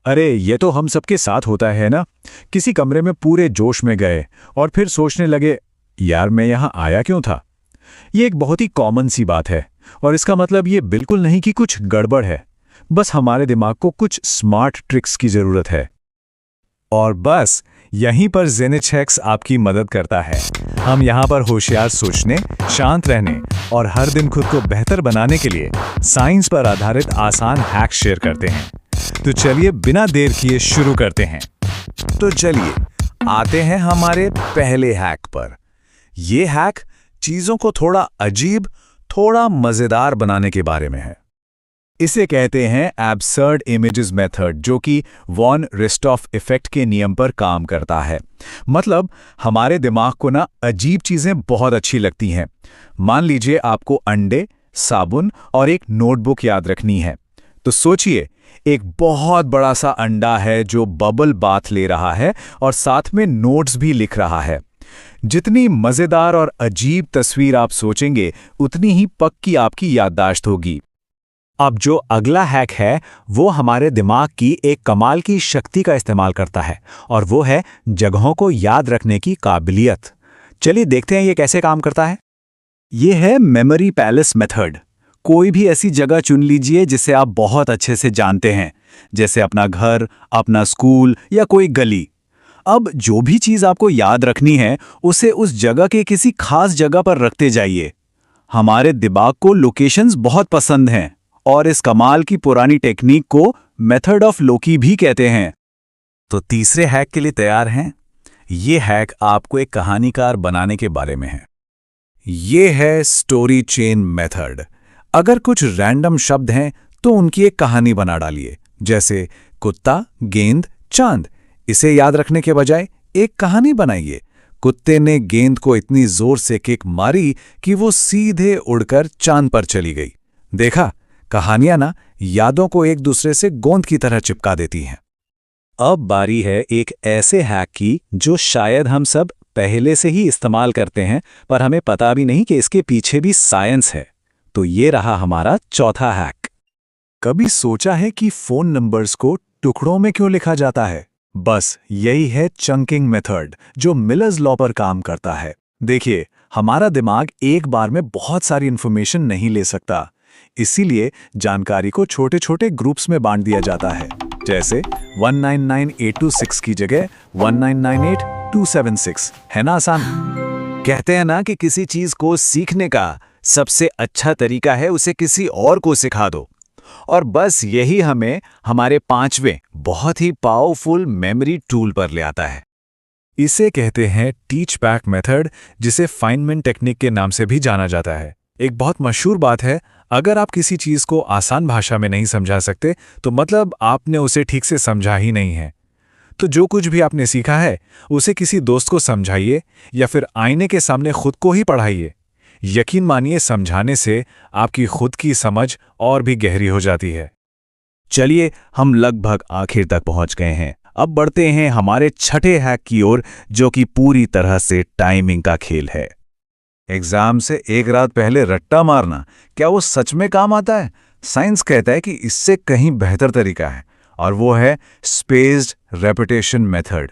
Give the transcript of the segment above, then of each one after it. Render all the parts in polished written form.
अरे ये तो हम सबके साथ होता है ना। किसी कमरे में पूरे जोश में गए और फिर सोचने लगे, यार मैं यहाँ आया क्यों था। ये एक बहुत ही कॉमन सी बात है और इसका मतलब ये बिल्कुल नहीं कि कुछ गड़बड़ है। बस हमारे दिमाग को कुछ स्मार्ट ट्रिक्स की जरूरत है। और बस यहीं पर जेनिच हैक्स आपकी मदद करता है। हम यहाँ पर होशियार सोचने, शांत रहने और हर दिन खुद को बेहतर बनाने के लिए साइंस पर आधारित आसान हैक्स शेयर करते हैं। तो चलिए बिना देर किए शुरू करते हैं। तो चलिए आते हैं हमारे पहले हैक पर। ये हैक चीजों को थोड़ा अजीब, थोड़ा मजेदार बनाने के बारे में है। इसे कहते हैं एब्सर्ड इमेजेस मेथड, जो कि वॉन रिस्टॉफ इफेक्ट के नियम पर काम करता है। मतलब हमारे दिमाग को ना अजीब चीजें बहुत अच्छी लगती हैं। मान लीजिए आपको अंडे, साबुन और एक नोटबुक याद रखनी है। तो सोचिए, एक बहुत बड़ा सा अंडा है जो बबल बाथ ले रहा है और साथ में नोट्स भी लिख रहा है। जितनी मजेदार और अजीब तस्वीर आप सोचेंगे, उतनी ही पक्की आपकी याददाश्त होगी। अब जो अगला हैक है वो हमारे दिमाग की एक कमाल की शक्ति का इस्तेमाल करता है और वो है जगहों को याद रखने की काबिलियत। चलिए देखते हैं ये कैसे काम करता है। ये है मेमोरी पैलेस मेथड। कोई भी ऐसी जगह चुन लीजिए जिसे आप बहुत अच्छे से जानते हैं, जैसे अपना घर, अपना स्कूल या कोई गली। अब जो भी चीज़ आपको याद रखनी है उसे उस जगह के किसी खास जगह पर रखते जाइए। हमारे दिमाग को लोकेशंस बहुत पसंद हैं और इस कमाल की पुरानी टेक्निक को मेथड ऑफ लोकी भी कहते हैं। तो तीसरे हैक के लिए तैयार हैं? ये हैक आपको एक कहानीकार बनाने के बारे में है। ये है स्टोरी चेन मेथड। अगर कुछ रैंडम शब्द हैं तो उनकी एक कहानी बना डालिए, जैसे कुत्ता, गेंद, चांद। इसे याद रखने के बजाय एक कहानी बनाइए। कुत्ते ने गेंद को इतनी जोर से किक मारी कि वो सीधे उड़कर चांद पर चली गई। देखा, कहानियां ना यादों को एक दूसरे से गोंद की तरह चिपका देती हैं। अब बारी है एक ऐसे हैक की जो शायद हम सब पहले से ही इस्तेमाल करते हैं, पर हमें पता भी नहीं कि इसके पीछे भी साइंस है। तो ये रहा हमारा चौथा हैक। कभी सोचा है कि फोन नंबर्स को टुकड़ों में क्यों लिखा जाता है? बस यही है चंकिंग मेथड, जो मिलर्स लॉ पर काम करता है। देखिए, हमारा दिमाग एक बार में बहुत सारी इंफॉर्मेशन नहीं ले सकता, इसीलिए जानकारी को छोटे छोटे ग्रुप्स में बांट दिया जाता है। जैसे 199826 की जगह 1998276। है ना आसान? कहते हैं ना कि किसी चीज को सीखने का सबसे अच्छा तरीका है उसे किसी और को सिखा दो। और बस यही हमें हमारे पांचवें बहुत ही पावरफुल मेमोरी टूल पर ले आता है। इसे कहते हैं टीच बैक मेथड, जिसे फाइनमैन टेक्निक के नाम से भी जाना जाता है। एक बहुत मशहूर बात है, अगर आप किसी चीज को आसान भाषा में नहीं समझा सकते तो मतलब आपने उसे ठीक से समझा ही नहीं है। तो जो कुछ भी आपने सीखा है उसे किसी दोस्त को समझाइए या फिर आईने के सामने खुद को ही पढ़ाइए। यकीन मानिए, समझाने से आपकी खुद की समझ और भी गहरी हो जाती है। चलिए, हम लगभग आखिर तक पहुंच गए हैं। अब बढ़ते हैं हमारे छठे हैक की ओर, जो कि पूरी तरह से टाइमिंग का खेल है। एग्जाम से एक रात पहले रट्टा मारना, क्या वो सच में काम आता है? साइंस कहता है कि इससे कहीं बेहतर तरीका है, और वो है स्पेस्ड रेपिटेशन मेथड।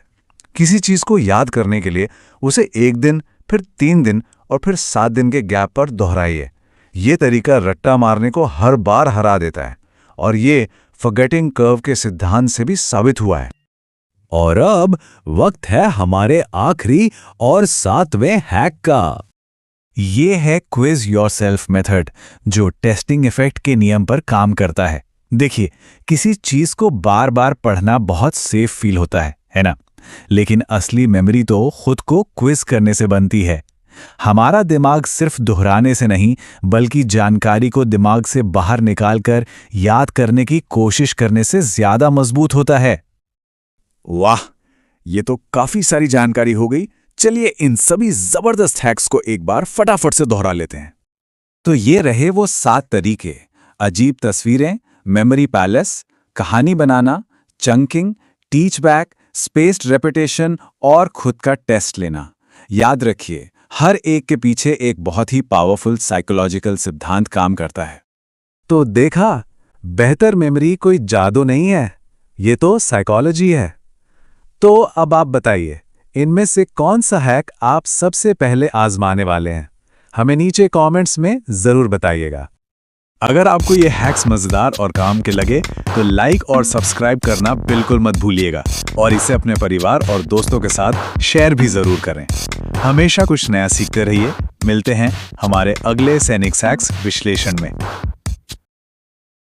किसी चीज को याद करने के लिए उसे एक दिन, फिर 3 दिन और फिर 7 दिन के गैप पर दोहराइए। ये तरीका रट्टा मारने को हर बार हरा देता है और ये फॉरगेटिंग कर्व के सिद्धांत से भी साबित हुआ है। और अब वक्त है हमारे आखिरी और 7वें हैक का। ये है क्विज योरसेल्फ मेथड, जो टेस्टिंग इफेक्ट के नियम पर काम करता है। देखिए, किसी चीज को बार बार पढ़ना बहुत सेफ फील होता है ना? लेकिन असली मेमोरी तो खुद को क्विज करने से बनती है। हमारा दिमाग सिर्फ दोहराने से नहीं, बल्कि जानकारी को दिमाग से बाहर निकालकर याद करने की कोशिश करने से ज्यादा मजबूत होता है। वाह, ये तो काफी सारी जानकारी हो गई। चलिए इन सभी जबरदस्त हैक्स को एक बार फटाफट से दोहरा लेते हैं। तो ये रहे वो 7 तरीके: अजीब तस्वीरें, मेमोरी पैलेस, कहानी बनाना, chunking, teach back, spaced repetition और खुद का टेस्ट लेना। याद रखिए, हर एक के पीछे एक बहुत ही पावरफुल साइकोलॉजिकल सिद्धांत काम करता है। तो देखा, बेहतर मेमोरी कोई जादू नहीं है, ये तो साइकोलॉजी है। तो अब आप बताइए, इनमें से कौन सा हैक आप सबसे पहले आजमाने वाले हैं? हमें नीचे कमेंट्स में ज़रूर बताइएगा। अगर आपको ये हैक्स मजेदार और काम के लगे तो लाइक और सब्सक्राइब करना बिल्कुल मत भूलिएगा और इसे अपने परिवार और दोस्तों के साथ शेयर भी जरूर करें। हमेशा कुछ नया सीखते रहिए। मिलते हैं हमारे अगले सैनिक हैक्स विश्लेषण में।